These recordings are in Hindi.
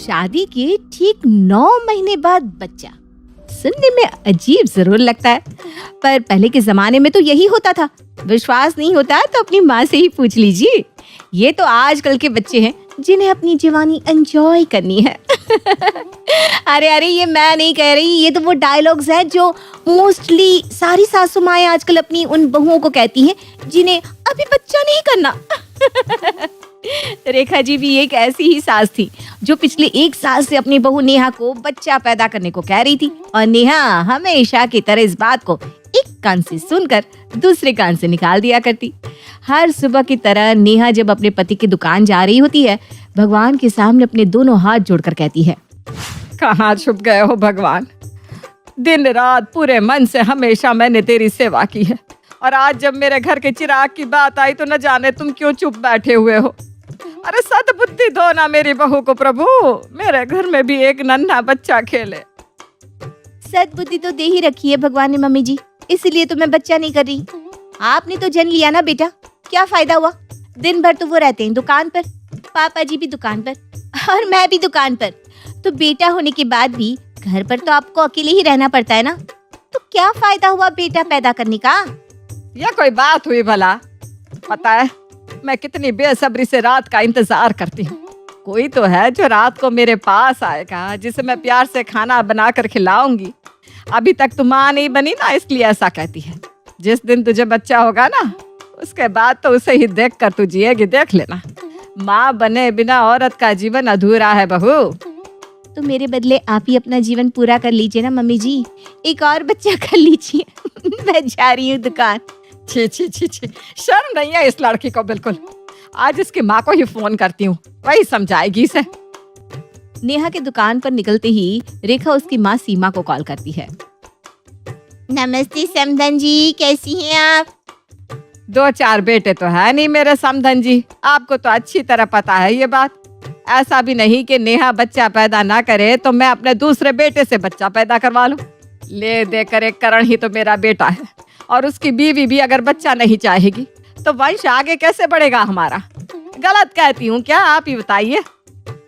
शादी के ठीक 9 महीने बाद बच्चा। सुनने में अजीब जरूर लगता है, पर पहले के जमाने में तो यही होता था। विश्वास नहीं होता तो अपनी माँ से ही पूछ लीजिए। ये तो आजकल के बच्चे हैं जिन्हें अपनी जवानी एंजॉय करनी है। अरे ये मैं नहीं कह रही, ये तो वो डायलॉग्स हैं जो मोस्टली सारी सासू माएं आजकल अपनी उन बहुओं को कहती हैं जिन्हें अभी बच्चा नहीं करना। रेखा जी भी एक ऐसी ही सास थी जो पिछले 1 साल से अपनी बहू नेहा को बच्चा पैदा करने को कह रही थी, और नेहा हमेशा की तरह इस बात को एक कान से सुनकर दूसरे कान से निकाल दिया करती। हर सुबह की तरह नेहा जब अपने पति की दुकान जा रही होती है, भगवान के सामने अपने दोनों हाथ जोड़कर कहती है, कहाँ छुप गए हो भगवान? दिन रात पूरे मन से हमेशा मैंने तेरी सेवा की है, और आज जब मेरे घर के चिराग की बात आई तो न जाने तुम क्यों चुप बैठे हुए हो। अरे सद्बुद्धि दो ना मेरी बहू को प्रभु, मेरे घर में भी एक नन्हा बच्चा खेले। सद्बुद्धि तो दे ही रखी है भगवान ने मम्मी जी, इसलिए तो मैं बच्चा नहीं कर रही। आपने तो जन्म लिया ना बेटा, क्या फायदा हुआ? दिन भर तो वो रहते हैं दुकान पर, पापा जी भी दुकान पर और मैं भी दुकान पर, तो बेटा होने के बाद भी घर पर तो आपको अकेले ही रहना पड़ता है ना, तो क्या फायदा हुआ बेटा पैदा करने का? यह कोई बात हुई भला? पता है मैं कितनी बेसब्री से रात का इंतजार करती हूँ। कोई तो है जो रात को मेरे पास आएगा, जिसे मैं प्यार से खाना बनाकर खिलाऊंगी। अभी तक तू माँ नहीं बनी ना, इसलिए ऐसा कहती है। जिस दिन तुझे बच्चा होगा ना, उसके बाद तो उसे ही देख कर तू जिएगी, देख लेना। माँ बने बिना औरत का जीवन अधूरा है बहू। तो मेरे बदले आप ही अपना जीवन पूरा कर लीजिए ना मम्मी जी, एक और बच्चा कर लीजिए। मैं जा रही हूँ दुकान। छी छी छी छी, शर्म नहीं है इस लड़की को बिल्कुल। आज इसकी माँ को ही फोन करती हूँ, वही समझाएगी इसे। नेहा के दुकान पर निकलते ही रेखा उसकी माँ सीमा को कॉल करती है। नमस्ते समधन जी, कैसी हैं आप? 2-4 बेटे तो है नहीं मेरे समधन जी, आपको तो अच्छी तरह पता है ये बात। ऐसा भी नहीं कि नेहा बच्चा पैदा ना करे तो मैं अपने दूसरे बेटे से बच्चा पैदा करवा लूं। ले देकर एक करण ही तो मेरा बेटा है, और उसकी बीवी भी अगर बच्चा नहीं चाहेगी तो वंश आगे कैसे बढ़ेगा हमारा? गलत कहती हूँ क्या, आप ही बताइए।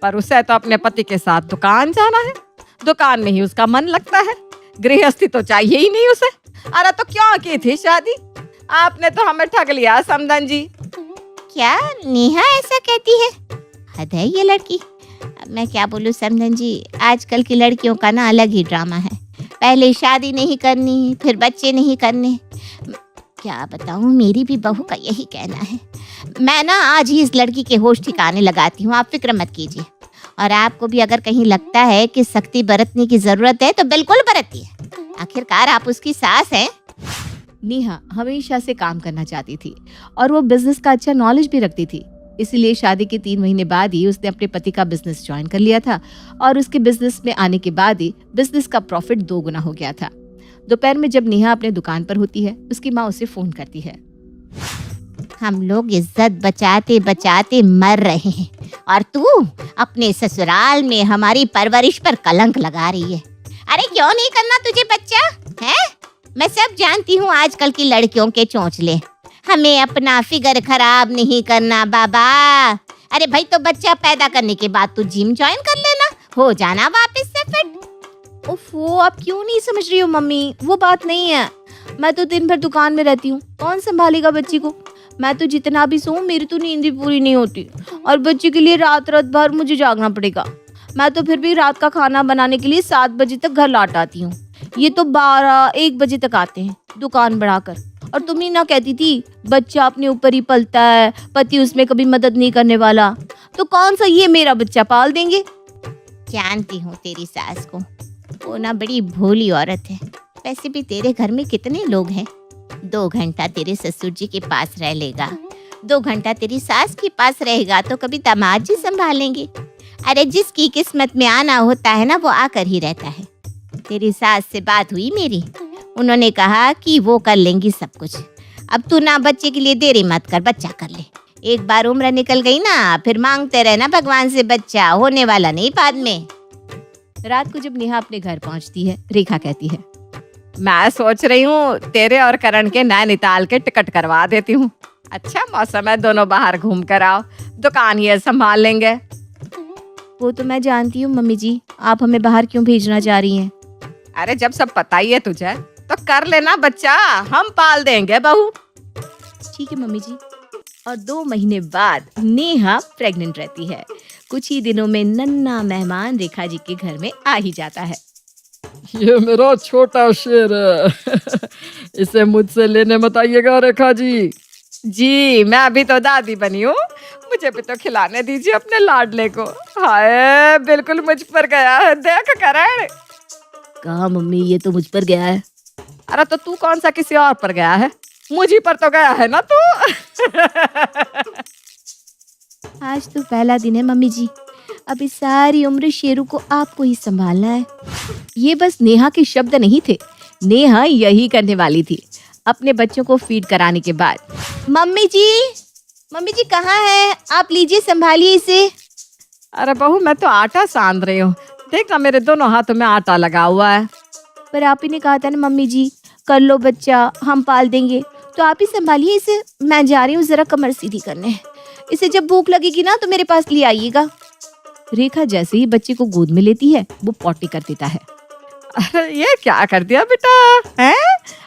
पर उसे तो अपने पति के साथ दुकान जाना है, दुकान में ही उसका मन लगता है, गृहस्थी तो चाहिए ही नहीं उसे। अरे तो क्यों की थी शादी? आपने तो हमें ठग लिया समधन जी। क्या नेहा ऐसा कहती है? हद है ये लड़की। अब मैं क्या बोलूं समधन जी, आजकल की लड़कियों का ना अलग ही ड्रामा है। पहले शादी नहीं करनी, फिर बच्चे नहीं करने। क्या बताऊं, मेरी भी बहू का यही कहना है। मैं ना आज ही इस लड़की के होश ठिकाने लगाती हूँ, आप फिक्र मत कीजिए। और आपको भी अगर कहीं लगता है कि सख्ती बरतने की जरूरत है तो बिल्कुल बरतिए, आखिरकार आप उसकी सास हैं। नेहा हमेशा से काम करना चाहती थी और वो बिजनेस का अच्छा नॉलेज भी रखती थी, इसलिए शादी के 3 महीने बाद ही उसने अपने पति का बिजनेस ज्वाइन कर लिया था, और उसके बिजनेस में आने के बाद ही बिजनेस का प्रॉफिट 2 गुना हो गया था। दोपहर में जब नेहा अपने दुकान पर होती है, उसकी माँ उसे फोन करती है। हम लोग इज्जत बचाते बचाते मर रहे हैं, और तू अपने ससुराल में हमारी परवरिश पर कलंक लगा रही है। अरे क्यों नहीं करना तुझे बच्चा है? मैं सब जानती हूँ आजकल की लड़कियों के चोंचले। हमें अपना फिगर खराब नहीं करना बाबा। अरे भाई, तो बच्चा पैदा करने के बाद तू जिम ज्वाइन कर लेना, हो जाना वापस से फिट। ओफो, आप क्यों नहीं समझ रही हो मम्मी? वो बात नहीं है। मैं तो दिन भर दुकान में रहती हूँ, कौन संभालेगा बच्ची को? मैं तो जितना भी सोऊं, मेरी तो नींद भी पूरी नहीं होती, और बच्चे के लिए रात रात भर मुझे जागना पड़ेगा। मैं तो फिर भी रात का खाना बनाने के लिए 7 बजे तक घर लौट आती हूँ। ये तो 12-1 बजे तक आते हैं दुकान बढ़ाकर। और तुम ही ना कहती थी बच्चा अपने ऊपर ही पलता है, पति उसमें कभी मदद नहीं करने वाला, तो कौन सा ये मेरा बच्चा पाल देंगे? जानती हूँ तेरी सास को, वो ना बड़ी भोली औरत है। वैसे भी तेरे घर में कितने लोग हैं? 2 घंटा तेरे ससुर जी के पास रह लेगा, 2 घंटा तेरी सास के पास रहेगा, तो कभी दामाद जी संभालेंगे। अरे जिसकी किस्मत में आना होता है ना, वो आकर ही रहता है। तेरी सास से बात हुई मेरी, उन्होंने कहा कि वो कर लेंगी सब कुछ। अब तू ना बच्चे के लिए देरी मत कर, बच्चा कर ले। एक बार उम्र निकल गई ना, फिर मांगते रहना भगवान से, बच्चा होने वाला नहीं बाद में। रात को जब नेहा अपने घर पहुंचती है, रेखा कहती है, मैं सोच रही हूँ तेरे और करण के नैनीताल के टिकट करवा देती हूँ। अच्छा मौसम है, दोनों बाहर घूम कर आओ, दुकान ये संभाल लेंगे। वो तो मैं जानती हूँ मम्मी जी, आप हमें बाहर क्यों भेजना चाह रही हैं? अरे जब सब पता ही है तुझे तो कर लेना बच्चा, हम पाल देंगे बहू। ठीक है मम्मी जी। और 2 महीने बाद नेहा प्रेग्नेंट रहती है। कुछ ही दिनों में नन्हा मेहमान रेखा जी के घर में आ ही जाता है। ये मेरा छोटा शेर है। इसे मुझसे लेने मत आइएगा रेखा जी। जी मैं अभी तो दादी बनी हूँ, मुझे भी तो खिलाने दीजिए अपने लाडले को। हाय बिल्कुल मुझ पर गया है, देख करण। कहा मम्मी, ये तो मुझ पर गया है। अरे तो तू कौन सा किसी और पर गया है, मुझी पर तो गया है ना तू। आज तो पहला दिन है मम्मी जी, अभी सारी उम्र शेरू को आपको ही संभालना है। ये बस नेहा के शब्द नहीं थे, नेहा यही करने वाली थी। अपने बच्चों को फीड कराने के बाद, मम्मी जी कहाँ है? आप लीजिए, संभालिए इसे। अरे बहू मैं तो आटा सान रही हूँ, देख ना मेरे दोनों हाथों में आटा लगा हुआ है। पर आप ही ने कहा था ना मम्मी जी, कर लो बच्चा, हम पाल देंगे, तो आप ही संभालिए इसे। मैं जा रही हूँ जरा कमर सीधी करने, इसे जब भूख लगेगी ना तो मेरे पास ले आइएगा। रेखा जैसे ही बच्चे को गोद में लेती है वो पॉटी कर देता है। अरे ये क्या कर दिया बेटा, हैं?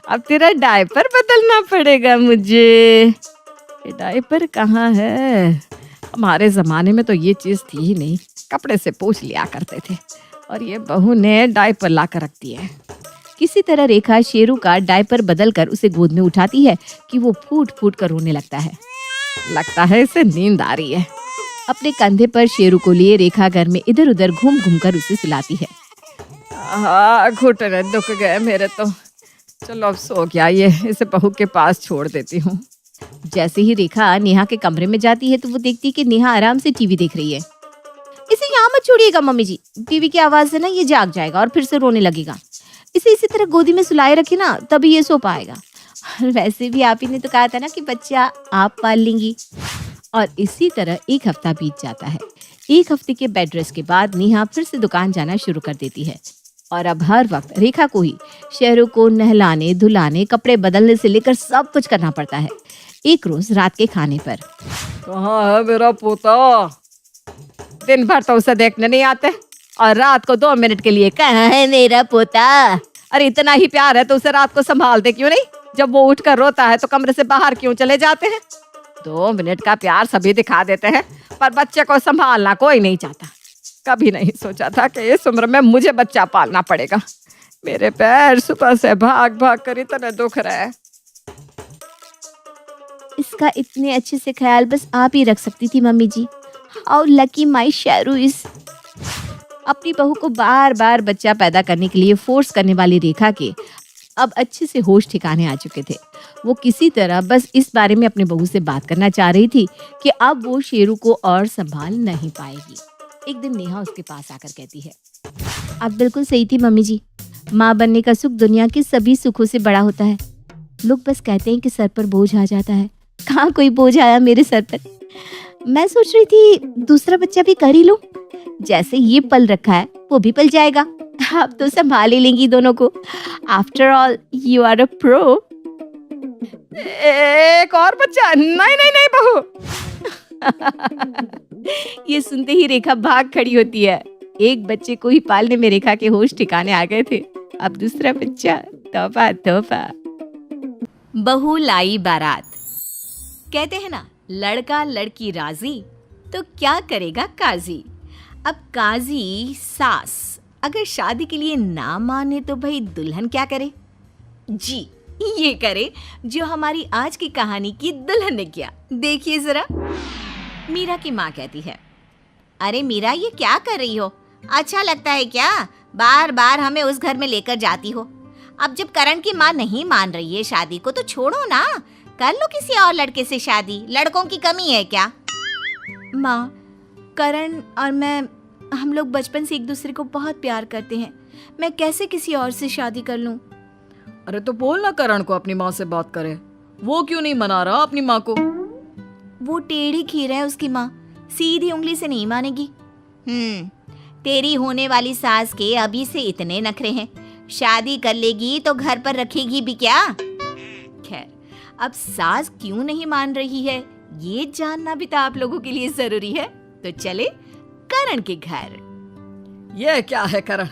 अब तेरा डायपर बदलना पड़ेगा मुझे। ये डायपर कहाँ है? हमारे जमाने में तो ये चीज थी ही नहीं, कपड़े से पोंछ लिया करते थे, और ये बहू ने डायपर ला कर रख दिया है। किसी तरह रेखा शेरू का डायपर बदलकर उसे गोद में उठाती है कि वो फूट फूट कर रोने लगता है। लगता है इसे नींद आ रही है। अपने कंधे पर शेरू को लिए रेखा घर में इधर उधर घूम घूम कर उसे सुलाती है। घुटने दुख गए मेरे तो। चलो अब सो गया ये, इसे बहू के पास छोड़ देती हूँ। जैसे ही रेखा नेहा के कमरे में जाती है तो वो देखती है कि नेहा आराम से टीवी देख रही है। इसे यहाँ मत छोड़िएगा मम्मी जी, टीवी की आवाज से ना ये जाग जाएगा और फिर से रोने लगेगा। इसे इसी तरह गोदी में सुलाए रखे ना, तभी ये सो पाएगा। वैसे भी आप ही ने तो कहा था ना कि बच्चा आप पाल लेंगी। और इसी तरह 1 हफ्ता बीत जाता है। 1 हफ्ते के बेड रेस्ट के बाद नेहा फिर से दुकान जाना शुरू कर देती है। और अब हर वक्त रेखा को ही शेरू को नहलाने, धुलाने, कपड़े बदलने से लेकर सब कुछ करना पड़ता है। एक रोज रात के खाने पर, कहाँ है मेरा पोता? दिन भर तो उसे देखने नहीं आते, और रात को 2 मिनट के लिए कहाँ है मेरा पोता? अरे इतना ही प्यार है तो उसे रात को संभालते क्यों नहीं? जब वो उठकर रोता है तो कमरे से बाहर क्यों चले जाते हैं? 2 मिनट का प्यार सभी दिखा देते हैं, पर बच्चे को संभालना कोई नहीं चाहता। कभी नहीं सोचा था कि इस उम्र में मुझे बच्चा पालना पड़ेगा। मेरे पैर सुबह से भाग भाग कर इतने दुख रहे हैं। इसका इतने अच्छे से ख्याल बस आप ही रख सकती थी mummy ji. How lucky my Sheru is. अपनी बहू को बार बार बच्चा पैदा करने के लिए फोर्स करने वाली रेखा के अब अच्छे से होश ठिकाने आ चुके थे। वो किसी तरह बस इस बारे में अपने बहू से बात करना चाह रही थी कि अब वो शेरू को और संभाल नहीं पाएगी। एक दिन नेहा उसके पास आकर कहती है, आप बिल्कुल सही थी मम्मी जी, माँ बनने का सुख दुनिया के सभी सुखों से बड़ा होता है। लोग बस कहते हैं कि सर पर बोझ आ जाता है, कहाँ कोई बोझ आया मेरे सर पर। मैं सोच रही थी दूसरा बच्चा भी कर ही लूं, जैसे ये पल रखा है वो भी पल जाएगा। आप तो संभाल ही लेंगी दोनों को। After all you are a pro. एक और बच्चा? नहीं नहीं नहीं बहू। ये सुनते ही रेखा भाग खड़ी होती है। एक बच्चे को ही पालने में रेखा के होश ठिकाने आ गए थे, अब दूसरा बच्चा, तौबा तौबा। बहू लाई बारात। कहते हैं ना, लड़का लड़की राजी तो क्या करेगा काजी। अब काजी सास अगर शादी के लिए ना माने तो भाई दुल्हन क्या करे? जी ये करे जो हमारी आज की कहानी की दुल्हन ने किया। देखिए जरा। मीरा की माँ कहती है, अरे मीरा ये क्या कर रही हो? अच्छा लगता है क्या बार बार हमें उस घर में लेकर जाती हो? अब जब करण की माँ नहीं मान रही है शादी को तो छोड़ो ना, कर लो किसी और लड़के से शादी। लड़कों की कमी है क्या? माँ, करण और मैं, हम लोग बचपन से एक दूसरे को बहुत प्यार करते हैं, मैं कैसे किसी और से शादी कर लूं? अरे तो बोल ना करण को अपनी माँ से बात करे, वो क्यों नहीं मना रहा अपनी माँ को? वो टेढ़ी खीर है उसकी माँ, सीधी उंगली से नहीं मानेगी। तेरी होने वाली सास के अभी से इतने नखरे हैं, शादी कर लेगी तो घर पर रखेगी भी क्या? खैर, अब सास क्यों नहीं मान रही है ये जानना भी तो आप लोगों के लिए जरूरी है, तो चले करण के घर। ये क्या है करण,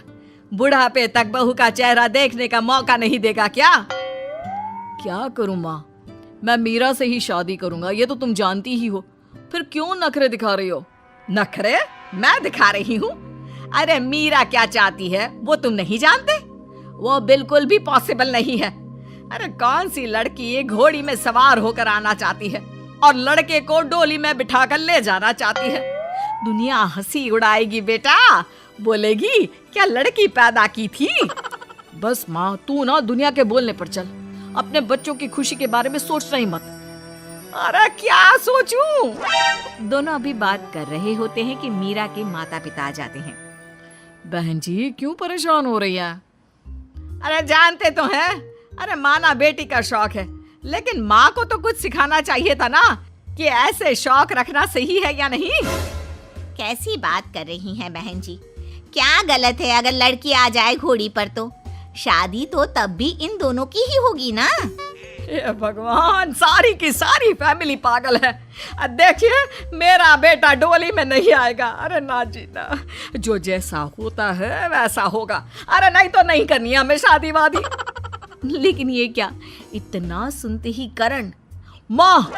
बुढ़ापे तक बहू का चेहरा देखने का मौका नहीं देगा क्या? क्या करूं माँ, मैं मीरा से ही शादी करूंगा, ये तो तुम जानती ही हो। फिर क्यों नखरे दिखा रही हो? नखरे मैं दिखा रही हूँ? अरे मीरा क्या चाहती है वो तुम नहीं जानते? वो बिल्कुल भी पॉसिबल नहीं है। अरे कौन सी लड़की घोड़ी में सवार होकर आना चाहती है और लड़के को डोली में बिठाकर ले जाना चाहती है? दुनिया हंसी उड़ाएगी बेटा, बोलेगी क्या लड़की पैदा की थी। बस माँ तू ना दुनिया के बोलने पर चल, अपने बच्चों की खुशी के बारे में सोचना ही मत। अरे क्या सोचूं? दोनों अभी बात कर रहे होते हैं कि मीरा के माता पिता आ जाते हैं। बहन जी क्यों परेशान हो रही है? अरे जानते तो हैं, अरे माना बेटी का शौक है, लेकिन माँ को तो कुछ सिखाना चाहिए था ना कि ऐसे शौक रखना सही है या नहीं। कैसी बात कर रही हैं बहन जी? क्या गलत है अगर लड़की आ जाए घोड़ी पर? तो शादी तो तब भी इन दोनों की ही होगी ना। ये भगवान, सारी की सारी फैमिली पागल है। देखिए मेरा बेटा डोली में नहीं आएगा। अरे ना जी ना, जो जैसा होता है वैसा होगा। अरे नहीं तो नहीं करनी हमें शादी वादी। लेकिन ये क्या, इतना सुनते ही करण, माँ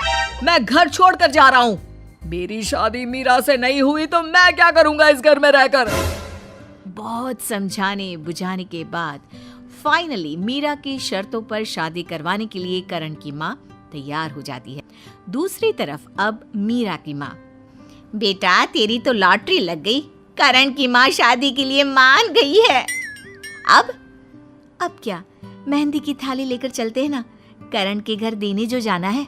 मैं घर छोड़कर जा रहा हूँ। मेरी शादी मीरा से नहीं हुई तो मैं क्या करूंगा इस घर में रहकर। बहुत समझाने बुझाने के बाद फाइनली मीरा की शर्तों पर शादी करवाने के लिए करण की माँ तैयार हो जाती है। दूसरी तरफ अब मीरा की माँ, बेटा तेरी तो लॉटरी लग गई, करण की माँ शादी के लिए मान गई है। अब क्या, मेहंदी की थाली लेकर चलते हैं ना, करण के घर देने जो जाना है।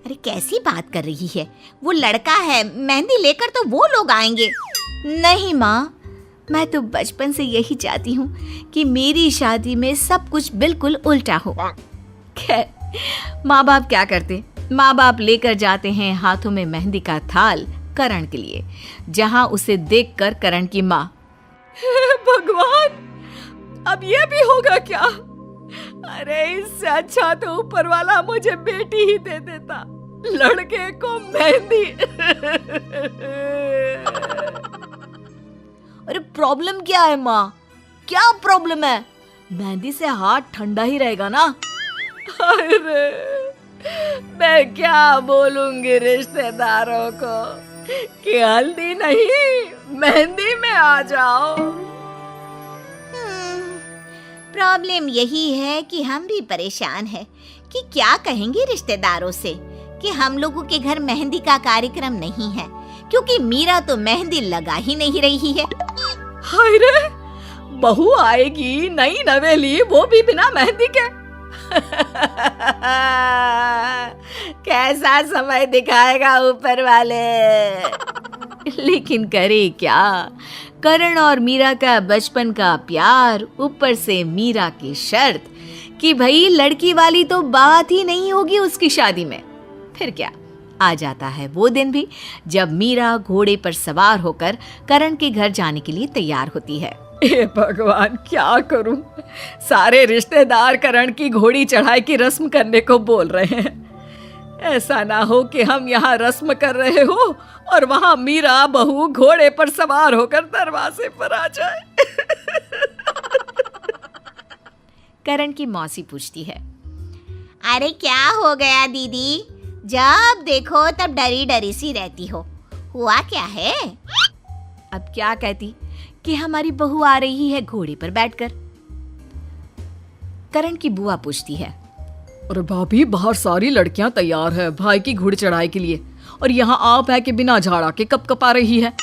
अरे कैसी बात कर रही है, वो लड़का है, मेहंदी लेकर तो वो लोग आएंगे। नहीं माँ, मैं तो बचपन से यही चाहती हूँ कि मेरी शादी में सब कुछ बिल्कुल उल्टा हो। खैर, माँ बाप क्या करते, माँ बाप लेकर जाते हैं हाथों में मेहंदी का थाल करण के लिए, जहाँ उसे देखकर करण की माँ, भगवान अब ये भी होगा क्या? अरे इससे अच्छा तो ऊपर वाला मुझे बेटी ही दे देता, लड़के को मेहंदी। अरे प्रॉब्लम क्या है माँ, क्या प्रॉब्लम है? मेहंदी से हाथ ठंडा ही रहेगा ना। अरे मैं क्या बोलूंगी रिश्तेदारों को कि हल्दी नहीं मेहंदी में आ जाओ। प्रॉब्लम यही है कि हम भी परेशान हैं कि क्या कहेंगे रिश्तेदारों से कि हम लोगों के घर मेहंदी का कार्यक्रम नहीं है, क्योंकि मीरा तो मेहंदी लगा ही नहीं रही है। हाय रे, बहू आएगी नई नवेली, वो भी बिना मेहंदी के। कैसा समय दिखाएगा ऊपर वाले। लेकिन करे क्या, करण और मीरा का बचपन का प्यार, ऊपर से मीरा की शर्त कि भाई लड़की वाली तो बात ही नहीं होगी उसकी शादी में। फिर क्या, आ जाता है वो दिन भी जब मीरा घोड़े पर सवार होकर करण के घर जाने के लिए तैयार होती है। हे भगवान क्या करूं, सारे रिश्तेदार करण की घोड़ी चढ़ाई की रस्म करने को बोल रहे हैं। ऐसा ना हो कि हम यहाँ रस्म कर रहे हो और वहाँ मीरा बहू घोड़े पर सवार होकर दरवाजे पर आ जाए। करण की मौसी पूछती है, अरे क्या हो गया दीदी, जब देखो तब डरी डरी सी रहती हो, हुआ क्या है? अब क्या कहती कि हमारी बहू आ रही है घोड़े पर बैठकर। करण की बुआ पूछती है, अरे भाभी बाहर सारी लड़कियां तैयार है भाई की घोड़ी चढ़ाई के लिए, और यहाँ आप है कि बिना झाड़ा के कप कपा रही है।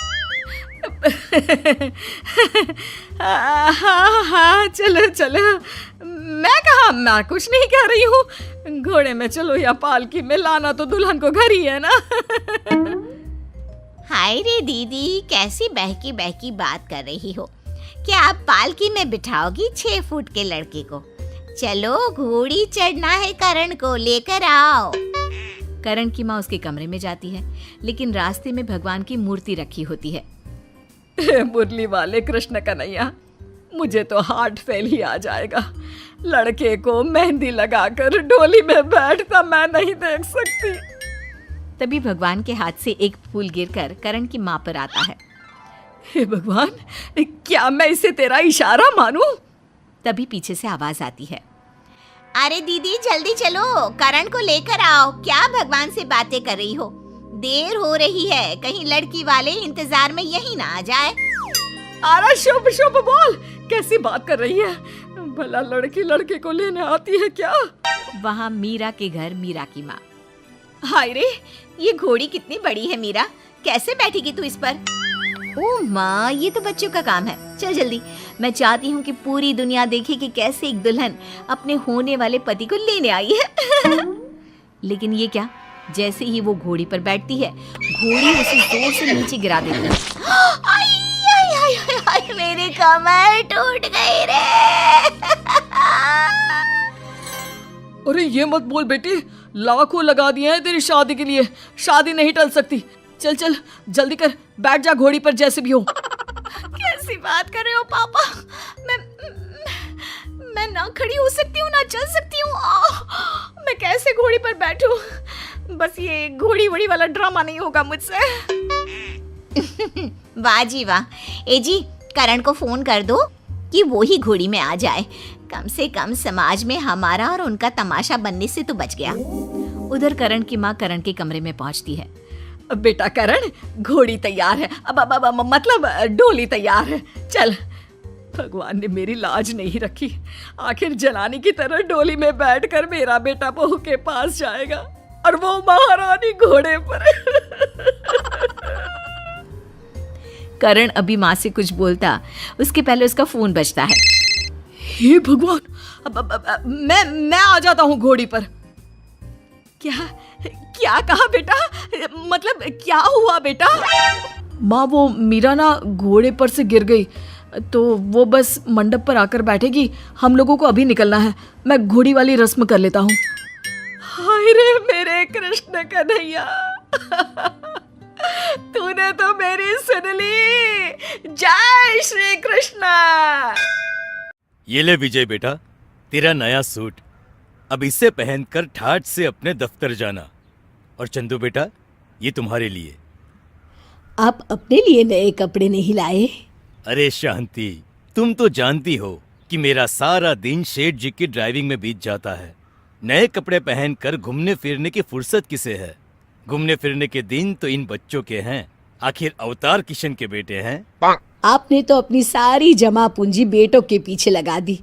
हाँ चलो चलो, मैं कुछ नहीं कह रही हूँ, घोड़े में चलो या पालकी में, लाना तो दुल्हन को घर ही है ना। हाय रे दीदी, कैसी बहकी बहकी बात कर रही हो। क्या आप पालकी में बिठाओगी 6 फुट के लड़के को? चलो घोड़ी चढ़ना है, करण को लेकर आओ। करण की माँ उसके कमरे में जाती है, लेकिन रास्ते में भगवान की मूर्ति रखी होती है। मुरली वाले कृष्ण कन्हैया, मुझे तो हार्ट फेल ही आ जाएगा। लड़के को मेहंदी लगाकर डोली में बैठता मैं नहीं देख सकती। तभी भगवान के हाथ से एक फूल गिरकर करण की माँ पर आता है। हे भगवान, क्या मैं इसे तेरा इशारा मानूं? तभी पीछे से आवाज आती है। अरे दीदी जल्दी चलो, करण को लेकर आओ। क्या भगवान से बातें कर रही हो? देर हो रही है, कहीं लड़की वाले इंतजार में यहीं ना आ जाए। अरे शुभ शुभ बोल, कैसी बात कर रही है? भला लड़की लड़के को लेने आती है क्या? वहाँ मीरा के घर मीरा की माँ। हाय रे, ये घोड़ी कितनी बड़ी है मीरा, कैसे बैठेगी तू इस पर? ओ माँ, ये तो बच्चों का काम है। चल जल्दी, मैं चाहती हूँ कि पूरी दुनिया देखे कि कैसे एक दुल्हन अपने होने वाले पति को लेने आई है। लेकिन ये क्या, जैसे ही वो घोड़ी पर बैठती है, घोड़ी उसे जोर से नीचे गिरा देती है। आई, आई, आई, आई, आई, मेरी कमर टूट गई रे। अरे ये मत बोल बेटी, लाखों लगा दिए हैं तेरी शादी के लिए, शादी नहीं टल सकती। चल चल जल्दी कर, बैठ जा घोड़ी पर जैसे भी हो। कैसी बात कर रहे हो पापा? मैं ना खड़ी हो सकती हूँ ना चल सकती हूँ। मैं कैसे घोड़ी पर बैठूं? बस ये घोड़ी वोड़ी वाला ड्रामा नहीं होगा मुझसे। वाह जी वाह। ए जी, करण को फोन कर दो कि वो ही घोड़ी में आ जाए। कम से कम समाज में हमारा और उनका तमाशा बनने से तो बच गया। उधर करण की माँ करण के कमरे में पहुंचती है। बेटा करण, घोड़ी तैयार है, अब मतलब डोली तैयार है। चल, भगवान ने मेरी लाज नहीं रखी, आखिर जलानी की तरह डोली में बैठकर मेरा बेटा बहू के पास जाएगा और वो महारानी घोड़े पर। करण अभी माँ से कुछ बोलता, उसके पहले उसका फोन बजता है। हे भगवान, अब मैं आ जाता हूँ घोड़ी पर। क्या कहा बेटा? मतलब क्या हुआ बेटा? माँ, वो मीरा ना घोड़े पर से गिर गई, तो वो बस मंडप पर आकर बैठेगी। हम लोगों को अभी निकलना है, मैं घोड़ी वाली रस्म कर लेता हूँ। हाय रे मेरे कृष्ण कन्हैया, तूने तो मेरी सुन ली। जय श्री कृष्ण। ये ले विजय बेटा, तेरा नया सूट। अब इसे पहनकर ठाठ से अपने दफ्तर जाना। और चंदू बेटा, ये तुम्हारे लिए। आप अपने लिए नए कपड़े नहीं लाए? अरे शांति, तुम तो जानती हो कि मेरा सारा दिन शेठ जी की ड्राइविंग में बीत जाता है। नए कपड़े पहनकर घूमने फिरने की फुर्सत किसे है? घूमने फिरने के दिन तो इन बच्चों के हैं, आखिर अवतार किशन के बेटे हैं। आपने तो अपनी सारी जमा पूंजी बेटों के पीछे लगा दी,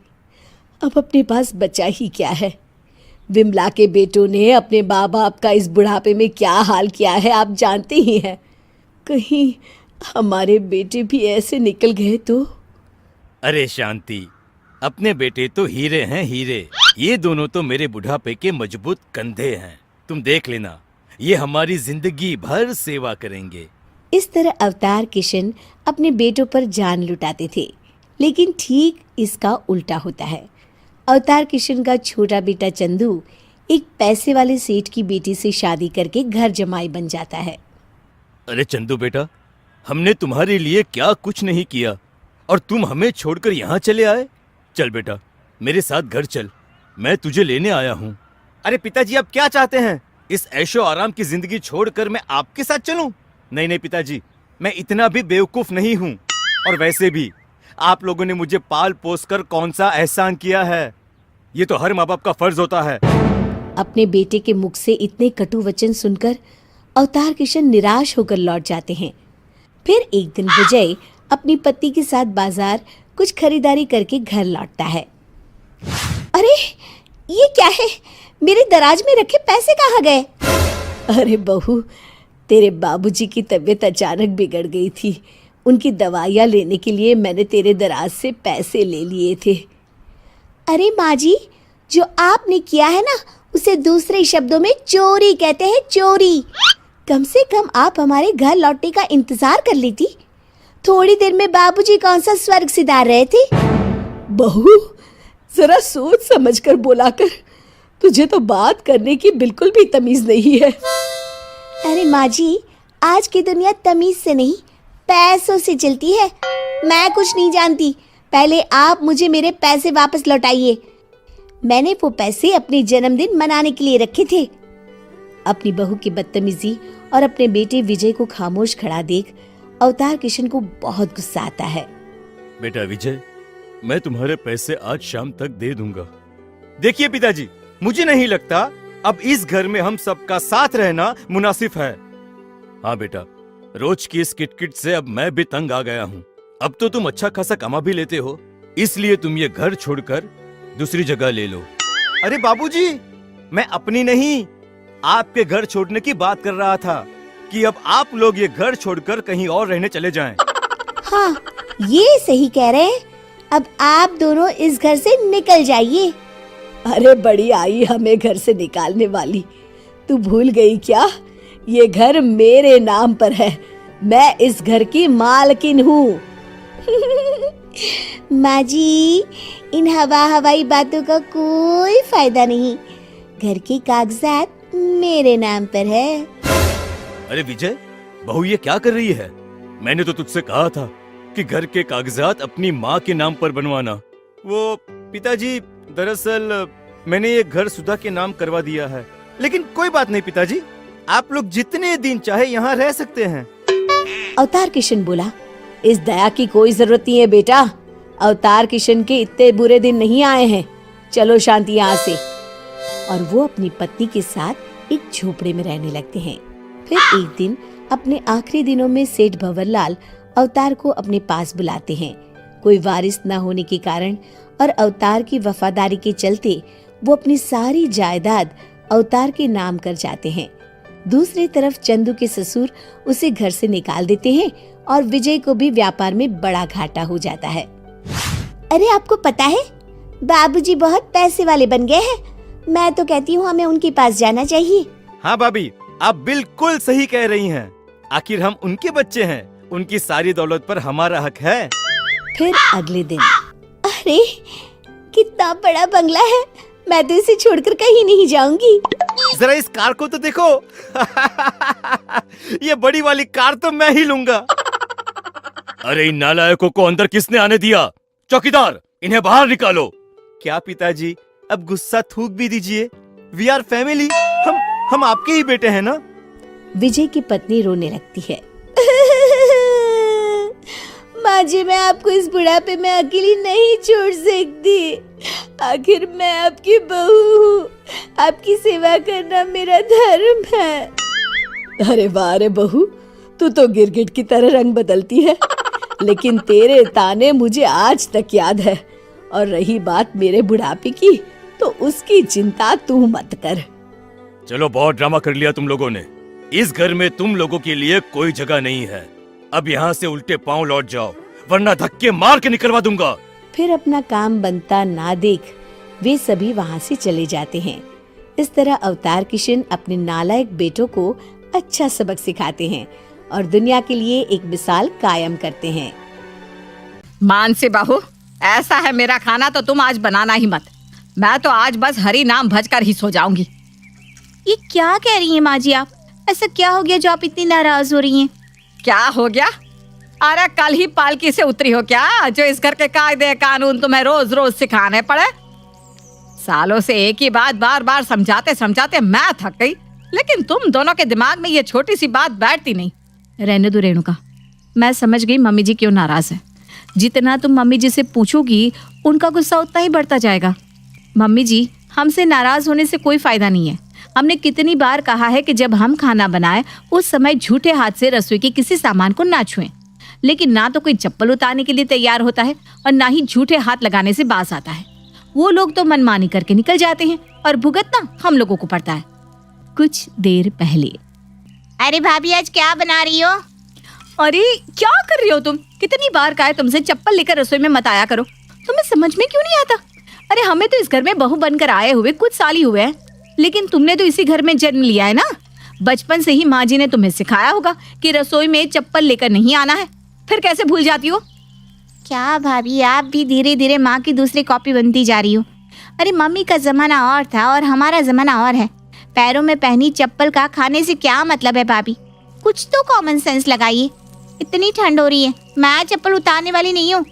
अब अपने पास बचा ही क्या है? विमला के बेटों ने अपने माँ बाप का इस बुढ़ापे में क्या हाल किया है आप जानते ही हैं। कहीं हमारे बेटे भी ऐसे निकल गए तो? अरे शांति, अपने बेटे तो हीरे हैं हीरे। ये दोनों तो मेरे बुढ़ापे के मजबूत कंधे हैं। तुम देख लेना, ये हमारी जिंदगी भर सेवा करेंगे। इस तरह अवतार किशन अपने बेटों पर जान लुटाते थे, लेकिन ठीक इसका उल्टा होता है। अवतार किशन का छोटा बेटा चंदू एक पैसे वाले सेठ की बेटी से शादी करके घर जमाई बन जाता है। अरे चंदू बेटा, हमने तुम्हारे लिए क्या कुछ नहीं किया और तुम हमें छोड़कर यहाँ चले आए। चल बेटा, मेरे साथ घर चल, मैं तुझे लेने आया हूँ। अरे पिताजी, आप क्या चाहते हैं? इस ऐशो आराम की जिंदगी छोड़कर मैं आपके साथ चलूं? नहीं नहीं पिताजी, मैं इतना भी बेवकूफ नहीं हूँ। और वैसे भी आप लोगों ने मुझे पाल पोस कर कौन सा एहसान किया है? ये तो हर माँ बाप का फर्ज होता है। अपने बेटे के मुख से इतने कटु वचन सुनकर अवतार किशन निराश होकर लौट जाते हैं। फिर एक दिन विजय अपनी पत्नी के साथ बाजार कुछ खरीदारी करके घर लौटता है। अरे ये क्या है? मेरे दराज में रखे पैसे कहाँ गए? अरे बहू, तेरे बाबूजी की तबीयत अचानक बिगड़ गई थी, उनकी दवाइयाँ लेने के लिए मैंने तेरे दराज से पैसे ले लिए थे। अरे माँ जी, जो आपने किया है ना, उसे दूसरे शब्दों में चोरी कहते हैं, चोरी। कम से कम आप हमारे घर लौटने का इंतजार कर लेती। थोड़ी देर में बाबूजी कौन सा स्वर्ग सिधार रहे थे। बहू, जरा सोच समझ कर बोला कर, तुझे तो बात करने की बिल्कुल भी तमीज नहीं है। अरे माँ जी, आज की दुनिया तमीज से नहीं पैसों से चलती है। मैं कुछ नहीं जानती, पहले आप मुझे मेरे पैसे वापस लौटाइए। मैंने वो पैसे अपने जन्मदिन मनाने के लिए रखे थे। अपनी बहू की बदतमीजी और अपने बेटे विजय को खामोश खड़ा देख अवतार किशन को बहुत गुस्सा आता है। बेटा विजय, मैं तुम्हारे पैसे आज शाम तक दे दूंगा। देखिए पिताजी, मुझे नहीं लगता अब इस घर में हम सबका साथ रहना मुनासिब है। हाँ बेटा, रोज की इस किटकिट से अब मैं भी तंग आ गया हूँ। अब तो तुम अच्छा खासा कमा भी लेते हो, इसलिए तुम ये घर छोड़कर दूसरी जगह ले लो। अरे बाबूजी, मैं अपनी नहीं, आपके घर छोड़ने की बात कर रहा था कि अब आप लोग ये घर छोड़कर कहीं और रहने चले जाएं। हाँ, ये सही कह रहे हैं। अब आप दोनों इस घर से निकल जाइए। अरे बड़ी आई हमें घर से निकालने वाली, तू भूल गई क्या? ये घर मेरे नाम पर है, मैं इस घर की मालकिन हूँ। माँ जी, इन हवाई बातों का कोई फायदा नहीं। घर के कागजात मेरे नाम पर है। अरे विजय, बहू ये क्या कर रही है? मैंने तो तुझसे कहा था कि घर के कागजात अपनी माँ के नाम पर बनवाना। वो पिताजी, दरअसल मैंने ये घर सुधा के नाम करवा दिया है। लेकिन कोई बात नहीं पिताजी, आप लोग जितने दिन चाहे यहाँ रह सकते हैं। अवतार किशन बोला, इस दया की कोई जरूरत नहीं है बेटा। अवतार किशन के इतने बुरे दिन नहीं आए हैं। चलो शांति यहाँ से। और वो अपनी पत्नी के साथ एक झोपड़े में रहने लगते हैं। फिर एक दिन अपने आखिरी दिनों में सेठ भंवरलाल अवतार को अपने पास बुलाते हैं। कोई वारिस न होने के कारण और अवतार की वफादारी के चलते वो अपनी सारी जायदाद अवतार के नाम कर जाते हैं। दूसरी तरफ चंदू के ससुर उसे घर से निकाल देते हैं और विजय को भी व्यापार में बड़ा घाटा हो जाता है। अरे आपको पता है, बाबूजी बहुत पैसे वाले बन गए हैं। मैं तो कहती हूँ हमें उनके पास जाना चाहिए। हाँ भाभी, आप बिल्कुल सही कह रही हैं। आखिर हम उनके बच्चे हैं, उनकी सारी दौलत पर हमारा हक है। फिर अगले दिन, अरे कितना बड़ा बंगला है, मैं तो इसे छोड़कर कहीं नहीं जाऊंगी। जरा इस कार को तो देखो। ये बड़ी वाली कार तो मैं ही लूंगा। अरे इन नालायकों को अंदर किसने आने दिया? चौकीदार, इन्हें बाहर निकालो। क्या पिताजी, अब गुस्सा थूक भी दीजिए। वी आर फैमिली, हम आपके ही बेटे हैं ना। विजय की पत्नी रोने लगती है। माँ जी, मैं आपको इस बुढ़ापे में अकेली नहीं छोड़ सकती। आखिर मैं आपकी बहू हूँ, आपकी सेवा करना मेरा धर्म है। अरे वाह रे बहू, तू तो गिरगिट की तरह रंग बदलती है, लेकिन तेरे ताने मुझे आज तक याद है। और रही बात मेरे बुढ़ापे की, तो उसकी चिंता तू मत कर। चलो, बहुत ड्रामा कर लिया तुम लोगों ने। इस घर में तुम लोगों के लिए कोई जगह नहीं है। अब यहाँ से उल्टे पांव लौट जाओ, वरना धक्के मार के निकलवा दूंगा। फिर अपना काम बनता ना देख वे सभी वहाँ से चले जाते हैं। इस तरह अवतार किशन अपने नालायक बेटों को अच्छा सबक सिखाते हैं और दुनिया के लिए एक मिसाल कायम करते हैं। मानसी बहू, ऐसा है मेरा खाना तो तुम आज बनाना ही मत। मैं तो आज बस हरी नाम भजकर ही सो जाऊंगी। ये क्या कह रही हैं माँ जी आप? ऐसा क्या हो गया जो आप इतनी नाराज हो रही हैं? क्या हो गया? अरे कल ही पालकी से उतरी हो क्या, जो इस घर के कायदे कानून तुम्हें रोज रोज सिखाने पड़े? सालों से एक ही बात बार बार समझाते समझाते मैं थक गई, लेकिन तुम दोनों के दिमाग में ये छोटी सी बात बैठती नहीं। रहने दो रेणुका, मैं समझ गई मम्मी जी क्यों नाराज है। जितना तुम मम्मी जी से पूछोगी उनका गुस्सा उतना ही बढ़ता जाएगा। मम्मी जी, हमसे नाराज होने से कोई फायदा नहीं है। हमने कितनी बार कहा है कि जब हम खाना बनाए उस समय झूठे हाथ से रसोई के किसी सामान को ना छुएं। लेकिन ना तो कोई चप्पल उतारने के लिए तैयार होता है और ना ही झूठे हाथ लगाने से बाज आता है। वो लोग तो मनमानी करके निकल जाते हैं और भुगतना हम लोगों को पड़ता है। कुछ देर पहले, अरे भाभी, आज क्या बना रही हो? अरे क्या कर रही हो तुम? कितनी बार कहा है तुमसे चप्पल लेकर रसोई में मत आया करो। तुम्हें समझ में क्यों नहीं आता? अरे हमें तो इस घर में बहू बनकर आए हुए कुछ साल ही हुए हैं, लेकिन तुमने तो इसी घर में जन्म लिया है ना। बचपन से ही माँ जी ने तुम्हें सिखाया होगा कि रसोई में चप्पल लेकर नहीं आना है, फिर कैसे भूल जाती हो? क्या भाभी, आप भी धीरे धीरे माँ की दूसरी कॉपी बनती जा रही हो। अरे मम्मी का जमाना और था और हमारा जमाना और है। पैरों में पहनी चप्पल का खाने से क्या मतलब है भाभी? कुछ तो कॉमन सेंस लगाइए। इतनी ठंड हो रही है, मैं चप्पल उतारने वाली नहीं हूँ।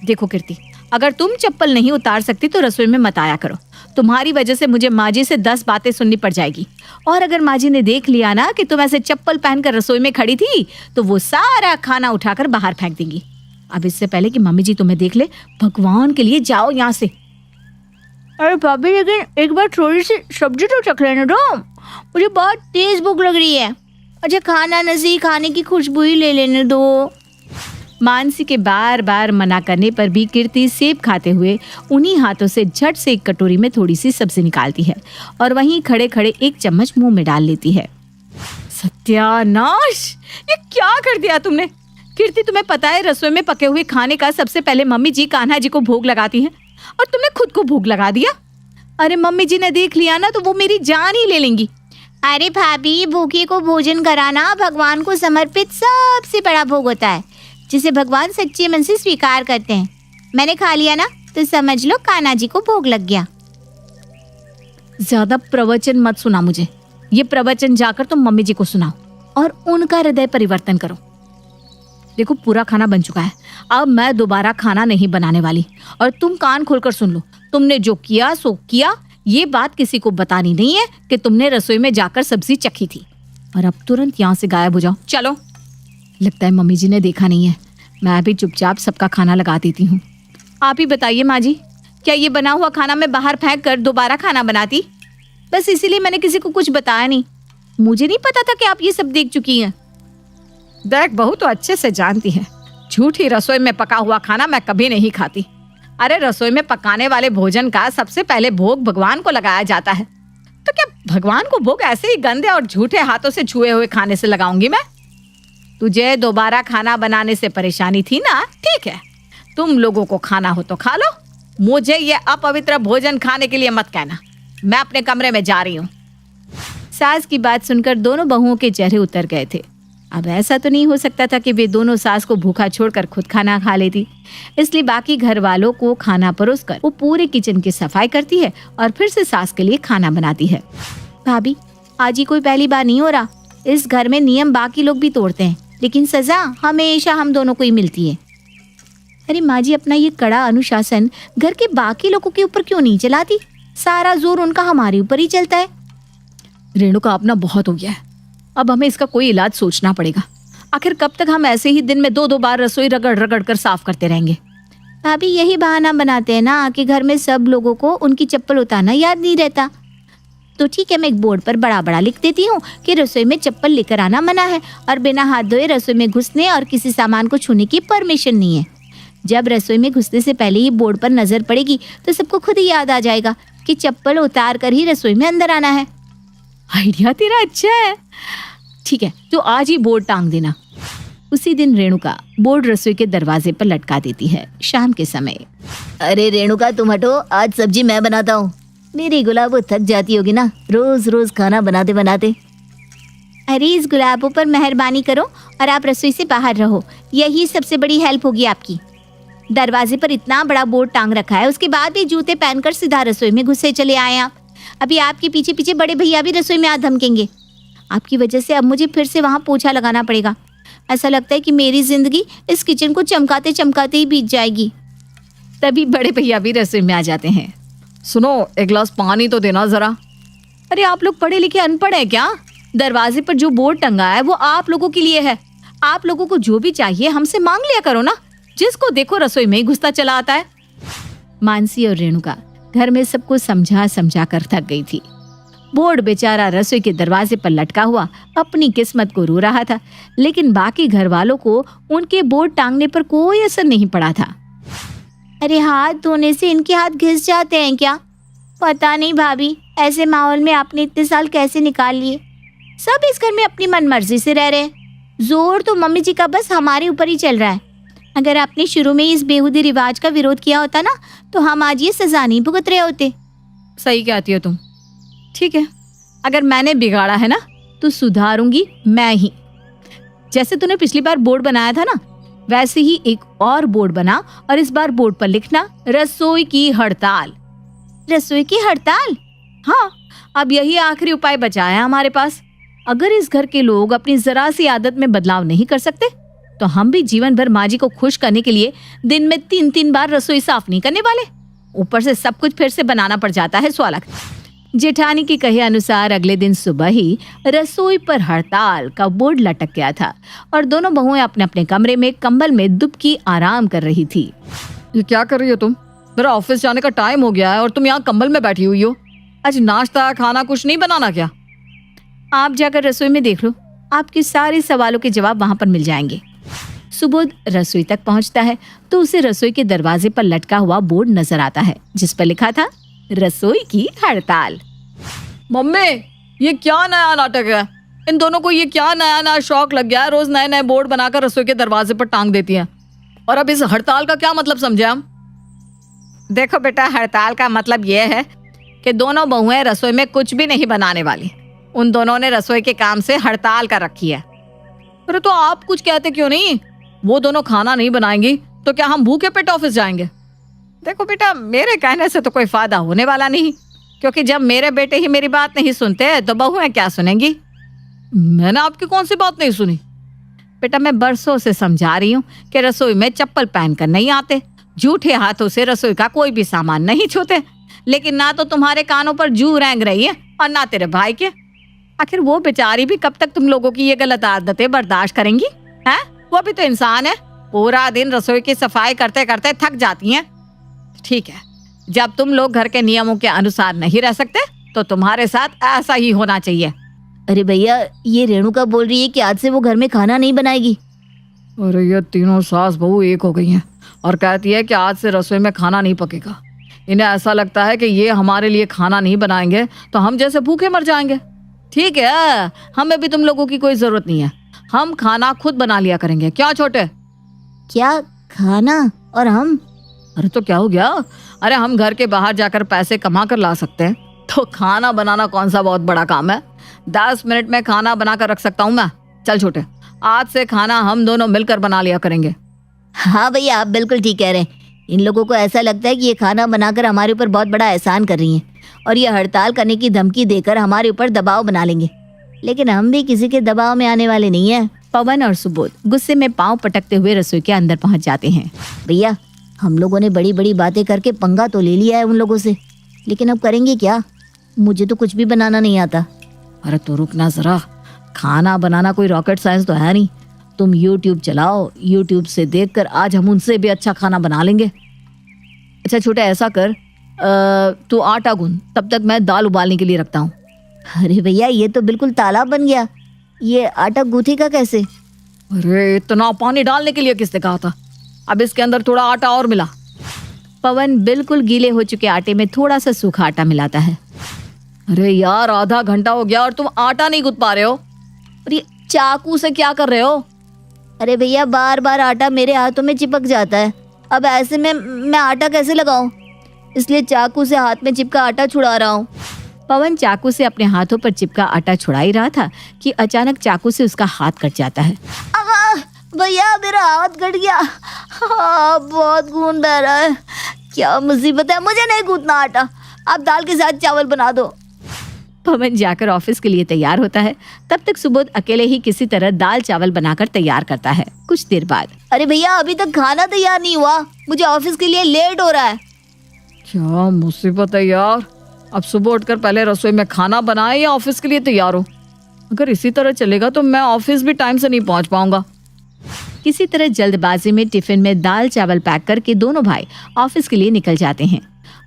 देखो कीर्ति, अगर तुम चप्पल नहीं उतार सकती तो रसोई में मत आया करो। तुम्हारी वजह से मुझे माँ जी से 10 बातें सुननी पड़ जाएगी। और अगर माँ जी ने देख लिया ना कि तुम ऐसे चप्पल पहनकर रसोई में खड़ी थी तो वो सारा खाना उठाकर बाहर फेंक देंगी। अब इससे पहले कि मम्मी जी तुम्हें देख ले, भगवान के लिए जाओ यहाँ से। अरे भाभी, लेकिन एक बार थोड़ी सी सब्जी तो चख लेने दो, मुझे बहुत तेज भूख लग रही है। अच्छा खाना नजी, खाने की खुशबू ही ले लेने दो। मानसी के बार बार मना करने पर भी कीर्ति सेब खाते हुए उन्हीं हाथों से झट से एक कटोरी में थोड़ी सी सब्जी निकालती है और वहीं खड़े खड़े एक चम्मच मुंह में डाल लेती है। सत्यानाश, ये क्या कर दिया तुमने? कीर्ति, तुम्हें पता है रसोई में पके हुए खाने का सबसे पहले मम्मी जी कान्हा जी को भोग लगाती हैं और तुमने खुद को भोग लगा दिया। अरे मम्मी जी ने देख लिया ना तो वो मेरी जान ही ले लेंगी। अरे भाभी, भूखे को भोजन कराना भगवान को समर्पित सबसे बड़ा भोग होता है, जिसे भगवान सच्चे मन से स्वीकार करते हैं। मैंने खा लिया ना तो समझ लो कान्हा जी को भोग लग गया। ज्यादा प्रवचन मत सुना मुझे। ये प्रवचन जाकर तुम मम्मी जी को सुनाओ और उनका हृदय परिवर्तन करो। देखो पूरा खाना बन चुका है, अब मैं दोबारा खाना नहीं बनाने वाली। और तुम कान खोलकर सुन लो, तुमने जो किया सो किया। ये बात किसी को बतानी नहीं है कि तुमने रसोई में जाकर सब्जी चखी थी। और अब तुरंत यहाँ से गायब हो जाओ। चलो। लगता है मम्मी जी ने देखा नहीं है, मैं भी चुपचाप सबका खाना लगा देती हूँ। आप ही बताइए माँ जी, क्या ये बना हुआ खाना मैं बाहर फेंक कर दोबारा खाना बनाती? बस इसीलिए मैंने किसी को कुछ बताया नहीं। मुझे नहीं पता था कि आप ये सब देख चुकी हैं। देख, बहू तो अच्छे से जानती है, झूठी रसोई में पका हुआ खाना मैं कभी नहीं खाती। अरे रसोई में पकाने वाले भोजन का सबसे पहले भोग भगवान को लगाया जाता है, तो क्या भगवान को भोग ऐसे ही गंदे और झूठे हाथों से छुए हुए खाने से लगाऊंगी मैं? तुझे दोबारा खाना बनाने से परेशानी थी ना? ठीक है, तुम लोगों को खाना हो तो खा लो, मुझे ये अपवित्र भोजन खाने के लिए मत कहना। मैं अपने कमरे में जा रही हूँ। सास की बात सुनकर दोनों बहुओं के चेहरे उतर गए थे। अब ऐसा तो नहीं हो सकता था कि वे दोनों सास को भूखा छोड़कर खुद खाना खा लेती। इसलिए बाकी घर वालों को खाना परोसकर वो पूरे किचन की सफाई करती है और फिर से सास के लिए खाना बनाती है। भाभी, आज ही कोई पहली बार नहीं हो रहा। इस घर में नियम बाकी लोग भी तोड़ते हैं, लेकिन सजा हमेशा हम दोनों को ही मिलती है। अरे माँ जी, अपना ये कड़ा अनुशासन घर के बाकी लोगों के ऊपर क्यों नहीं चलाती? सारा जोर उनका हमारे ऊपर ही चलता है। रेणुका, अपना बहुत हो गया है, अब हमें इसका कोई इलाज सोचना पड़ेगा। आखिर कब तक हम ऐसे ही दिन में 2-2 बार रसोई रगड़ रगड़ कर साफ करते रहेंगे? भाभी, यही बहाना बनाते हैं ना कि घर में सब लोगों को उनकी चप्पल उतारना याद नहीं रहता। तो ठीक है, मैं एक बोर्ड पर बड़ा बड़ा लिख देती हूँ कि रसोई में चप्पल लेकर आना मना है और बिना हाथ धोए रसोई में घुसने और किसी सामान को छूने की परमिशन नहीं है। जब रसोई में घुसने से पहले ही बोर्ड पर नजर पड़ेगी तो सबको खुद ही याद आ जाएगा कि चप्पल उतार कर ही रसोई में अंदर आना है। आइडिया तेरा अच्छा है। ठीक है, तो आज ही बोर्ड टांग देना। उसी दिन रेणुका बोर्ड रसोई के दरवाजे पर लटका देती है शाम के समय। अरे रेणुका, तुम हटो, आज सब्जी मैं बनाता हूँ। मेरी गुलाबो थक जाती होगी ना रोज रोज खाना बनाते बनाते। अरे इस गुलाबों पर मेहरबानी करो और आप रसोई से बाहर रहो, यही सबसे बड़ी हेल्प होगी आपकी। दरवाजे पर इतना बड़ा बोर्ड टांग रखा है, उसके बाद भी जूते पहनकर सीधा रसोई में घुसे चले आए आप। अभी आपके पीछे पीछे बड़े भैया भी रसोई में आ धमकेंगे। आपकी वजह से अब मुझे फिर से वहाँ पोछा लगाना पड़ेगा। ऐसा लगता है कि मेरी जिंदगी इस किचन को चमकाते चमकाते ही बीत जाएगी। तभी बड़े भैया भी रसोई में आ जाते हैं। सुनो, एक गिलास पानी तो देना जरा। अरे आप लोग पढ़े लिखे अनपढ़ हैं क्या? दरवाजे पर जो बोर्ड टंगा है वो आप लोगों के लिए है। आप लोगों को जो भी चाहिए हमसे मांग लिया करो ना। जिसको देखो रसोई में ही घुसता चला आता है। मानसी और रेणुका घर में सबको समझा समझा कर थक गई थी। बोर्ड बेचारा रसोई के दरवाजे पर लटका हुआ अपनी किस्मत को रो रहा था, लेकिन बाकी घर वालों को उनके बोर्ड टांगने पर कोई असर नहीं पड़ा था। अरे हाथ धोने से इनके हाथ घिस जाते हैं क्या? पता नहीं भाभी, ऐसे माहौल में आपने इतने साल कैसे निकाल लिए। सब इस घर में अपनी मनमर्जी से रह रहे हैं। जोर तो मम्मी जी का बस हमारे ऊपर ही चल रहा है। अगर आपने शुरू में इस बेहूदी रिवाज का विरोध किया होता ना तो हम आज ये सजा नहीं भुगत रहे होते। सही कहती हो तुम। ठीक है, अगर मैंने बिगाड़ा है ना तो सुधारूंगी मैं ही। जैसे तूने पिछली बार बोर्ड बनाया था ना, वैसे ही एक और बोर्ड बना और इस बार बोर्ड पर लिखना रसोई की हड़ताल। रसोई की हड़ताल? हाँ, अब यही आखिरी उपाय बचा है हमारे पास। अगर इस घर के लोग अपनी जरा सी आदत में बदलाव नहीं कर सकते तो हम भी जीवन भर माँ जी को खुश करने के लिए दिन में 3-3 बार रसोई साफ नहीं करने वाले। ऊपर से सब कुछ फिर से बनाना पड़ जाता है स्वालक। जेठानी के कहे अनुसार अगले दिन सुबह ही रसोई पर हड़ताल का बोर्ड लटक गया था और दोनों बहुएं अपने अपने कमरे में कंबल में दुबकी आराम कर रही थी। ये क्या कर रही हो तुम? मेरा ऑफिस जाने का टाइम हो गया है और तुम यहाँ कंबल में बैठी हुई हो। आज नाश्ता खाना कुछ नहीं बनाना क्या? आप जाकर रसोई में देख लो, आपके सारे सवालों के जवाब वहां पर मिल जाएंगे। सुबोध रसोई तक पहुंचता है तो उसे रसोई के दरवाजे पर लटका हुआ बोर्ड नजर आता है जिस पर लिखा था रसोई की हड़ताल। मम्मी, ये क्या नया नाटक है? इन दोनों को ये क्या नया नया शौक लग गया है? रोज नए नए बोर्ड बनाकर रसोई के दरवाजे पर टांग देती हैं। और अब इस हड़ताल का क्या मतलब समझे हम? देखो बेटा, हड़ताल का मतलब ये है कि दोनों बहुएं रसोई में कुछ भी नहीं बनाने वाली। उन दोनों ने रसोई के काम से हड़ताल कर रखी है। अरे तो आप कुछ कहते क्यों नहीं? वो दोनों खाना नहीं बनाएंगी तो क्या हम भूखे पेट ऑफिस जाएंगे? देखो बेटा, मेरे कहने से तो कोई फायदा होने वाला नहीं, क्योंकि जब मेरे बेटे ही मेरी बात नहीं सुनते तो बहुएं क्या सुनेंगी? मैंने आपकी कौन सी बात नहीं सुनी? बेटा, मैं बरसों से समझा रही हूँ कि रसोई में चप्पल पहनकर नहीं आते, झूठे हाथों से रसोई का कोई भी सामान नहीं छूते, लेकिन ना तो तुम्हारे कानों पर जू रेंग रही है और ना तेरे भाई के। आखिर वो बेचारी भी कब तक तुम लोगों की ये गलत आदतें बर्दाश्त करेंगी? हैं? वो भी तो इंसान है, पूरा दिन रसोई की सफाई करते करते थक जाती हैं। ठीक है, जब तुम लोग घर के नियमों के अनुसार नहीं रह सकते तो तुम्हारे साथ ऐसा ही होना चाहिए। अरे भैया, ये रेणुका बोल रही है कि आज से वो घर में खाना नहीं बनाएगी। अरे ये तीनों सास बहू एक हो गई हैं और कहती है कि आज से रसोई में खाना नहीं पकेगा। इन्हें ऐसा लगता है कि ये हमारे लिए खाना नहीं बनाएंगे तो हम जैसे भूखे मर जाएंगे। ठीक है, हमें भी तुम लोगों की कोई जरूरत नहीं है, हम खाना खुद बना लिया करेंगे। क्या छोटे? क्या खाना? और हम? अरे तो क्या हो गया? अरे हम घर के बाहर जाकर पैसे कमा कर ला सकते हैं, तो खाना बनाना कौन सा बहुत बड़ा काम है? 10 मिनट में खाना बना कर रख सकता हूँ मैं। चल छोटे, आज से खाना हम दोनों मिलकर बना लिया करेंगे। हाँ भैया, आप बिल्कुल ठीक कह रहे हैं। इन लोगों को ऐसा लगता है कि ये खाना बनाकर हमारे ऊपर बहुत बड़ा एहसान कर रही हैं और ये हड़ताल करने की धमकी देकर हमारे ऊपर दबाव बना लेंगे, लेकिन हम भी किसी के दबाव में आने वाले नहीं हैं। पवन और सुबोध गुस्से में पांव पटकते हुए रसोई के अंदर पहुंच जाते हैं। भैया, हम लोगों ने बड़ी बड़ी बातें करके पंगा तो ले लिया है उन लोगों से, लेकिन अब करेंगे क्या? मुझे तो कुछ भी बनाना नहीं आता। अरे तो रुकना जरा, खाना बनाना कोई रॉकेट साइंस तो है नहीं। तुम YouTube चलाओ, YouTube से देखकर आज हम उनसे भी अच्छा खाना बना लेंगे। अच्छा छोटे, ऐसा कर, तू आटा गूंद, तब तक मैं दाल उबालने के लिए रखता हूँ। अरे भैया, ये तो बिल्कुल तालाब बन गया। ये आटा गूंथेगा कैसे? अरे इतना पानी डालने के लिए किसने कहा था? अब इसके अंदर थोड़ा आटा और मिला। पवन बिल्कुल गीले हो चुके आटे में थोड़ा सा सूखा आटा मिलाता है। अरे यार, आधा घंटा हो गया और तुम आटा नहीं गूंथ पा रहे हो। और ये चाकू से क्या कर रहे हो? अरे भैया, बार बार आटा मेरे हाथों में चिपक जाता है। अब ऐसे में मैं आटा कैसे लगाऊं? इसलिए चाकू से हाथ में चिपका आटा छुड़ा रहा हूँ। पवन चाकू से अपने हाथों पर चिपका आटा छुड़ा ही रहा था कि अचानक चाकू से उसका हाथ कट जाता है। भैया, मेरा हाथ कट गया। हाँ, बहुत खून बह रहा है। क्या मुसीबत है, मुझे नहीं गूंथना आटा। आप दाल के साथ चावल बना दो। पवन जाकर ऑफिस के लिए तैयार होता है। तब तक सुबोध अकेले ही किसी तरह दाल चावल बनाकर तैयार करता है। कुछ देर बाद, अरे भैया, अभी तक खाना तैयार नहीं हुआ, मुझे ऑफिस के लिए लेट हो रहा है। क्या मुसीबत है यार। अब सुबह उठकर पहले रसोई में खाना बनाए या ऑफिस के लिए तैयार हो? अगर इसी तरह चलेगा तो मैं ऑफिस भी टाइम से नहीं पहुंच पाऊंगा। किसी तरह जल्दबाजी में टिफिन में दाल चावल पैक करके दोनों भाई ऑफिस के लिए निकल जाते हैं।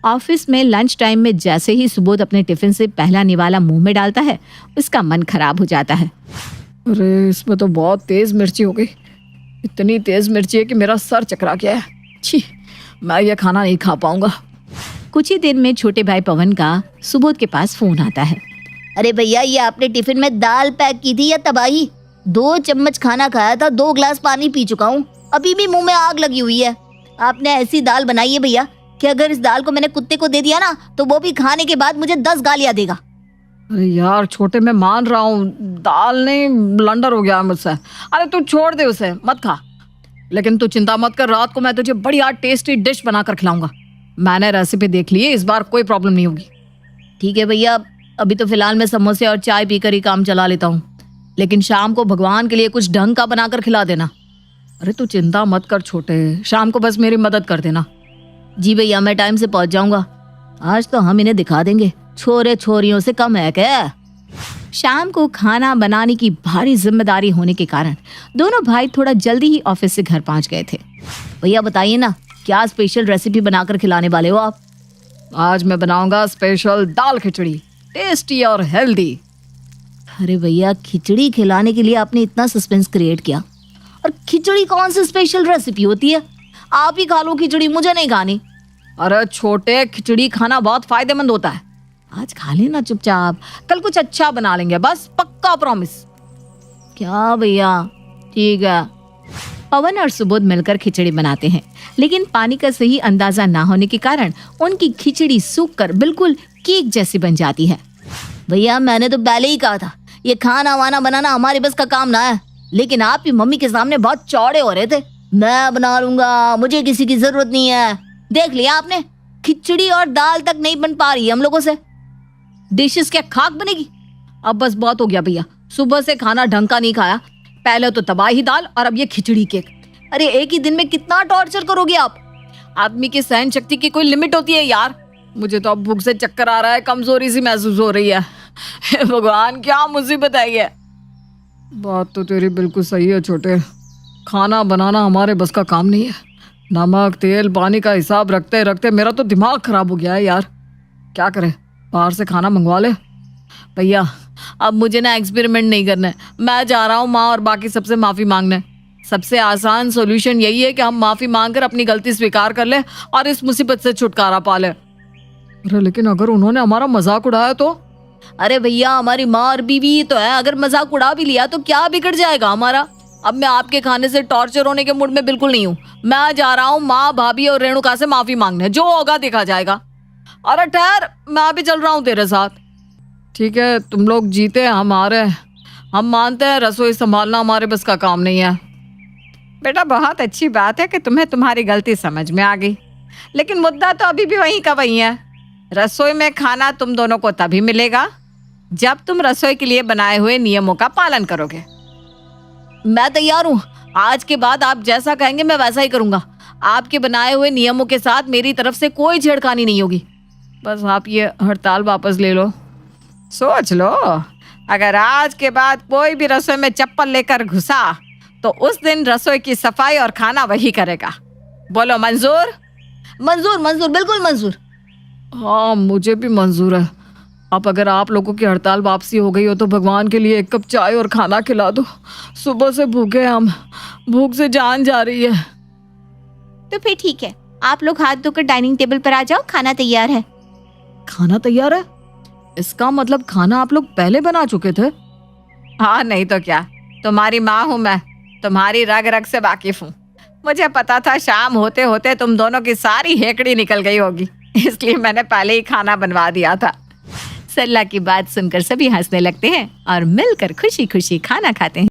ऑफिस में लंच टाइम में जैसे ही सुबोध अपने टिफिन से पहला निवाला मुंह में डालता है, उसका मन खराब हो जाता है। अरे इसमें तो बहुत तेज मिर्ची हो गई। इतनी तेज मिर्ची है कि मेरा सर चकरा गया है। छी, मैं ये खाना नहीं खा पाऊंगा। कुछ ही देर में छोटे भाई पवन का सुबोध के पास फोन आता है। अरे भैया, ये आपने टिफिन में दाल पैक की थी या तबाही? 2 चम्मच खाना खाया था, 2 गिलास पानी पी चुका हूँ, अभी भी मुंह में आग लगी हुई है। आपने ऐसी दाल बनाई है भैया कि अगर इस दाल को मैंने कुत्ते को दे दिया ना, तो वो भी खाने के बाद मुझे 10 गालियां देगा। अरे यार छोटे, मैं मान रहा हूँ दाल नहीं, ब्लंडर हो गया मुझसे। अरे तू छोड़ दे उसे, मत खा। लेकिन तू चिंता मत कर, रात को मैं तुझे बढ़िया टेस्टी डिश बनाकर खिलाऊंगा। मैंने रेसिपी देख ली है, इस बार कोई प्रॉब्लम नहीं होगी। ठीक है भैया, अभी तो फिलहाल मैं समोसे और चाय पीकर ही काम चला लेता हूँ, लेकिन शाम को भगवान के लिए कुछ ढंग का बनाकर खिला देना। अरे तू चिंता मत कर छोटे, शाम को बस मेरी मदद कर देना। जी भैया, मैं टाइम से पहुंच जाऊंगा। आज तो हम इन्हें दिखा देंगे छोरे छोरियों से कम है क्या। शाम को खाना बनाने की भारी जिम्मेदारी होने के कारण दोनों भाई थोड़ा जल्दी ही ऑफिस से घर पहुंच गए थे। भैया बताइए ना, क्या स्पेशल रेसिपी बनाकर खिलाने वाले हो आप? आज मैं बनाऊंगा स्पेशल दाल खिचड़ी, टेस्टी और हेल्दी। अरे भैया, खिचड़ी खिलाने के लिए आपने इतना सस्पेंस क्रिएट किया, और खिचड़ी कौन सी स्पेशल रेसिपी होती है? आप ही खा लो खिचड़ी, मुझे नहीं खानी। अरे छोटे, खिचड़ी खाना बहुत फायदेमंद होता है। आज खा लेना चुपचाप, कल कुछ अच्छा बना लेंगे, बस पक्का प्रॉमिस। क्या भैया? ठीक है। पवन और सुबोध मिलकर खिचड़ी बनाते हैं, लेकिन पानी का सही अंदाजा ना होने के कारण उनकी खिचड़ी सूखकर बिल्कुल केक जैसी बन जाती है। भैया, मैंने तो पहले ही कहा था ये खाना वाना बनाना हमारे बस का काम ना है, लेकिन आप ही मम्मी के सामने बहुत चौड़े हो रहे थे। मैं बना लूंगा, मुझे किसी की जरूरत नहीं है। देख लिया आपने, खिचड़ी और दाल तक नहीं बन पा रही है हम लोगों से। डिशेस क्या खाक बनेगी? अब बस बहुत हो गया भैया, सुबह से खाना ढंग का नहीं खाया। पहले तो तबाही दाल और अब ये खिचड़ी केक। अरे एक ही दिन में कितना टॉर्चर करोगे आप? आदमी की सहन शक्ति की कोई लिमिट होती है यार। मुझे तो अब भूख से चक्कर आ रहा है, कमजोरी सी महसूस हो रही है। हे भगवान, क्या मुसीबत आई है। बात तो तेरी बिल्कुल सही है छोटे, खाना बनाना हमारे बस का काम नहीं है। नमक तेल पानी का हिसाब रखते रखते मेरा तो दिमाग खराब हो गया है यार। क्या करें, बाहर से खाना मंगवा ले। भैया, अब मुझे ना एक्सपेरिमेंट नहीं करना है, मैं जा रहा हूँ माँ और बाकी सबसे माफ़ी मांगने। सबसे आसान सॉल्यूशन यही है कि हम माफ़ी मांगकर अपनी गलती स्वीकार कर ले और इस मुसीबत से छुटकारा पा ले। अरे लेकिन अगर उन्होंने हमारा मजाक उड़ाया तो? अरे भैया, हमारी माँ और बीवी तो है, अगर मजाक उड़ा भी लिया तो क्या बिगड़ जाएगा हमारा? अब मैं आपके खाने से टॉर्चर होने के मूड में बिल्कुल नहीं हूँ। मैं जा रहा हूँ माँ भाभी और रेणुका से माफ़ी मांगने, जो होगा देखा जाएगा। अरे ठहर, मैं भी चल रहा हूँ तेरे साथ। ठीक है, तुम लोग जीते हम हारे, हम मानते हैं रसोई संभालना हमारे बस का काम नहीं है। बेटा, बहुत अच्छी बात है कि तुम्हें तुम्हारी गलती समझ में आ गई, लेकिन मुद्दा तो अभी भी वहीं का वहीं है। रसोई में खाना तुम दोनों को तभी मिलेगा जब तुम रसोई के लिए बनाए हुए नियमों का पालन करोगे। मैं तैयार हूँ, आज के बाद आप जैसा कहेंगे मैं वैसा ही करूँगा। आपके बनाए हुए नियमों के साथ मेरी तरफ से कोई छेड़खानी नहीं होगी। बस आप ये हड़ताल वापस ले लो। सोच लो, अगर आज के बाद कोई भी रसोई में चप्पल लेकर घुसा तो उस दिन रसोई की सफाई और खाना वही करेगा। बोलो मंजूर? मंजूर, मंजूर, बिल्कुल मंजूर। हाँ, मुझे भी मंजूर है। अब अगर आप लोगों की हड़ताल वापसी हो गई हो तो भगवान के लिए एक कप चाय और खाना खिला दो। सुबह से भूखे हैं हम, भूख से जान जा रही है। तो फिर ठीक है, आप लोग हाथ धोकर डाइनिंग टेबल पर आ जाओ, खाना तैयार है। खाना तैयार है? इसका मतलब खाना आप लोग पहले बना चुके थे? हाँ, नहीं तो क्या, तुम्हारी माँ हूँ मैं, तुम्हारी रग रग से वाकिफ हूँ। मुझे पता था शाम होते होते तुम दोनों की सारी हेकड़ी निकल गई होगी, इसलिए मैंने पहले ही खाना बनवा दिया था। सरला की बात सुनकर सभी हंसने लगते हैं और मिलकर खुशी खुशी खाना खाते हैं।